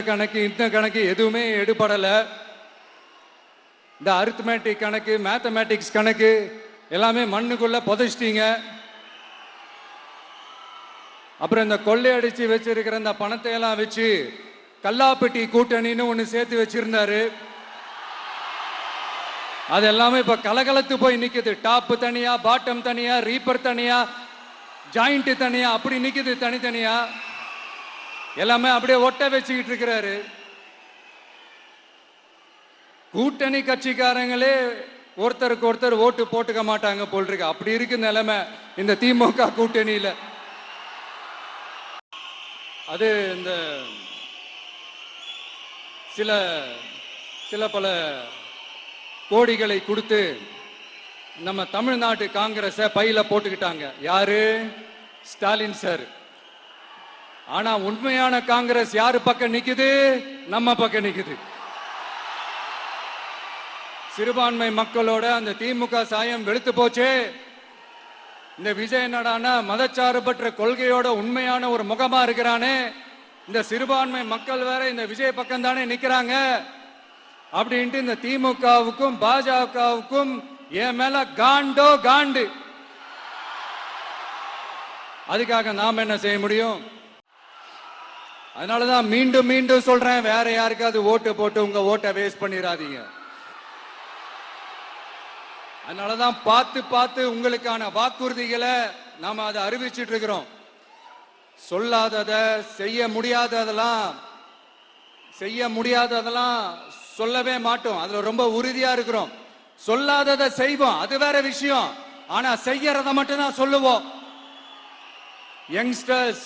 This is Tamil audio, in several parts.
கணக்கு இந்த கணக்கு எதுவுமே எடுபடல. இந்த அரித்மேட்டிக் கணக்கு, மேத்தமேட்டிக்ஸ் கணக்கு எல்லாமே மண்ணுக்குள்ள புதைச்சிட்டீங்க. அப்புறம் இந்த கொள்ளையடிச்சு வச்சிருக்கிற இந்த பணத்தை எல்லாம் வச்சு கல்லாப்பட்டி கூட்டணின்னு ஒண்ணு சேர்த்து வச்சிருந்தாரு. அது எல்லாமே இப்ப கலகலத்து போய் நிக்குது. டாப் தனியா, பாட்டம் தனியா, ரீப்பர் தனியா, ஜாயிண்ட் தனியா, அப்படி நிக்குது தனித்தனியா. எல்லாமே அப்படியே ஒட்ட வச்சுக்கிட்டு இருக்கிறாரு. கூட்டணி கட்சிக்காரங்களே ஒருத்தருக்கு ஒருத்தர் ஓட்டு போட்டுக்க மாட்டாங்க போல் இருக்கு. அப்படி இருக்கு நிலைமை இந்த திமுக கூட்டணியில. அது இந்த சில பல கோடிகளை கொடுத்து நம்ம தமிழ்நாட்டு காங்கிரஸை பையில போட்டுக்கிட்டாங்க. யாரு? ஸ்டாலின் சார். ஆனா உண்மையான காங்கிரஸ் யாரு பக்கம் நிக்குது? நம்ம பக்கம் நிக்குது. சிறுபான்மை மக்களோட அந்த திமுக சாயம் வெளுத்து போச்சு. இந்த விஜய் என்னடானா மதச்சார்பற்ற கொள்கையோட உண்மையான ஒரு முகமா இருக்கிறானே. இந்த சிறுபான்மை மக்கள் வேற இந்த விஜய் பக்கம் தானே நிக்கிறாங்க அப்படின்ட்டு இந்த திமுகவுக்கும் பாஜகவுக்கும் என் மேல காண்டோ காண்டு. அதுக்காக நாம என்ன செய்ய முடியும்? அதனாலதான் மீண்டும் மீண்டும் சொல்றேன், வேற யாருக்காவது ஓட்டு போட்டு உங்க ஓட்டை வேஸ்ட் பண்ணிடாதீங்க. அதனாலதான் பார்த்து பார்த்து உங்களுக்கான வாக்குறுதிகளை நாம அதை அறிவிச்சிட்டு இருக்கிறோம். சொல்லாதத செய்ய முடியாததெல்லாம் சொல்லவே மாட்டோம். அதுல ரொம்ப உறுதியா இருக்கிறோம். சொல்லாததை செய்வோம், அது வேற விஷயம். ஆனா செய்யறத மட்டும் தான் சொல்லுவோம். யங்ஸ்டர்ஸ்,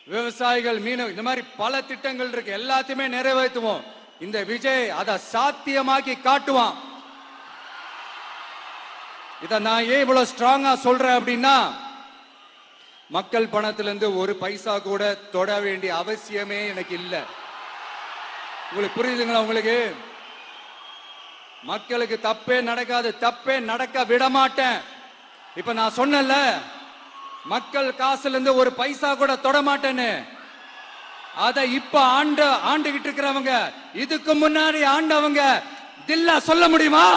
விவசாயிகள், மீனவ, இந்த மாதிரி பல திட்டங்கள் இருக்கு. எல்லாத்தையுமே நிறைவேற்றுவோம். இந்த விஜய் அதை சாத்தியமாக்கி காட்டுவான். இத நான் ஏன் இவ்வளவு ஸ்ட்ராங்கா சொல்றேன் அப்படின்னா, மக்கள் பணத்திலிருந்து ஒரு பைசா கூட தொட வேண்டிய அவசியமே எனக்கு இல்லை. உங்களுக்கு புரியுதுங்களா? உங்களுக்கு மக்களுக்கு தப்பே நடக்காது, தப்பே நடக்க விட மாட்டேன். இப்ப நான் சொன்னல, மக்கள் காசுல இருந்து ஒரு பைசா கூட தொட மாட்டேன்னு. அத இப்ப ஆண்டுகிட்டு இருக்கிறவங்க, இதுக்கு முன்னாடி ஆண்டவங்க தில்லா சொல்ல முடியுமா?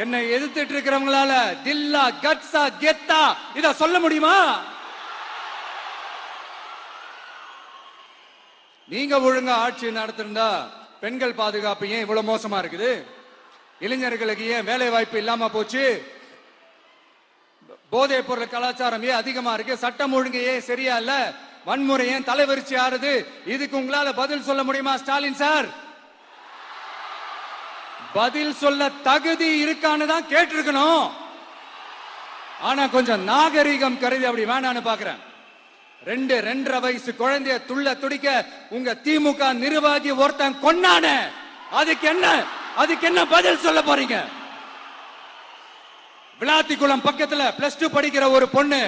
என்னை எதிர்த்துட்டு இருக்கிறவங்களால தில்லா, கட்ஸா, கெத்தா இத சொல்ல முடியுமா? நீங்க ஒழுங்கா ஆட்சி நடத்திருந்தா பெண்கள் பாதுகாப்பு ஏன் இவ்வளவு மோசமா இருக்குது? இளைஞர்களுக்கு ஏன் வேலை வாய்ப்பு இல்லாம போச்சு? போதைப் பொருள் கலாச்சாரம் ஏன் அதிகமா இருக்கு? சட்டம் ஒழுங்கு ஏன் சரியா இல்ல? வன்முறை ஏன் தலைவரிச்சு ஆறுது? இதுக்கு உங்களால பதில் சொல்ல முடியுமா ஸ்டாலின் சார்? பதில் சொல்ல தகுதி இருக்கான்னு தான் கேட்டிருக்கணும். ஆனா கொஞ்சம் நாகரிகம் கருதி அப்படி வேணான்னு பாக்குறேன். 2-2.5 வயசு குழந்தைய துள்ள துடிக்க உங்க திமுக நிர்வாகி ஒருத்தன் கொன்னானே, அதுக்கு என்ன பதில் சொல்ல போறீங்க? விளாத்திக்குளம் பக்கத்துல +2 படிக்கிற ஒரு பொண்ணு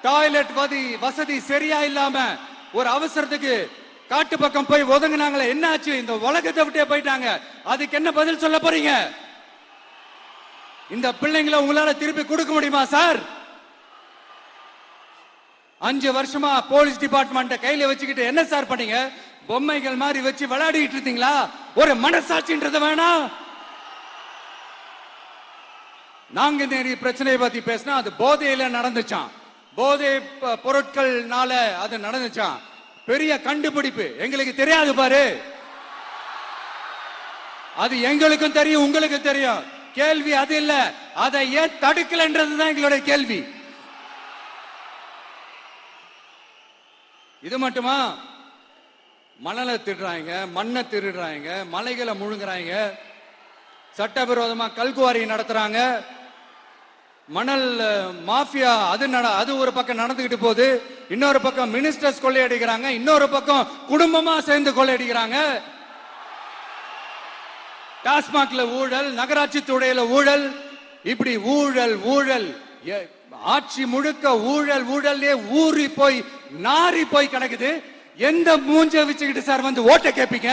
டாய்லெட் வசதி சரியா இல்லாம ஒரு அவசரத்துக்கு காட்டு பக்கம் போய் ஒதுங்கினாங்களே, என்னாச்சு? இந்த உலகத்தை விட்டே போயிட்டாங்க. அதுக்கு என்ன பதில் சொல்ல போறீங்க? இந்த பிள்ளைங்களை உங்களால திருப்பி கொடுக்க முடியுமா சார்? 5 வருஷமா போலீஸ் டிபார்ட்மெண்ட் கையில வச்சுக்கிட்டு என்ன சார் பண்ணீங்க? பொம்மைகள் மாதிரி வச்சு விளையாடிட்டு இருந்தீங்களா? ஒரு மனசாட்சின்றது வேணாம். நாங்க நேரி பிரச்சனையை பத்தி பேசினா அது போதையில நடந்துச்சான், போதை பொருட்கள்னால அது நடந்துச்சான். பெரிய கண்டுபிடிப்பு எங்களுக்கு தெரியாது பாரு. அது எங்களுக்கும் தெரியும், உங்களுக்கு தெரியும். கேள்வி அது இல்ல, அதை ஏன் தடுக்கலன்றதுதான் எங்களுடைய கேள்வி. இது மட்டுமா? மணலை திருடுறாங்க, மண்ணை திருடுறாங்க, மலைகளை முழுங்குறாங்க, சட்டவிரோதமா கல்குவாரி நடத்துறாங்க, மணல் மாஃபியா அது ஒரு பக்கம் நடந்துகிட்டு போகுது. இன்னொரு பக்கம் மினிஸ்டர்ஸ் கொள்ளையடிக்கிறாங்க, இன்னொரு பக்கம் குடும்பமா சேர்ந்து கொள்ளையடிக்கிறாங்க. டாஸ்மாக்ல ஊழல், நகராட்சி துறையில ஊழல், இப்படி ஊழல் ஊழல், ஆட்சி முழுக்க ஊழல் ஊழல்லே ஊறி போய் நாரி போய் கிடக்குது. எந்த மூஞ்ச வச்சுக்கிட்டு சார் வந்து ஓட்ட கேட்பீங்க?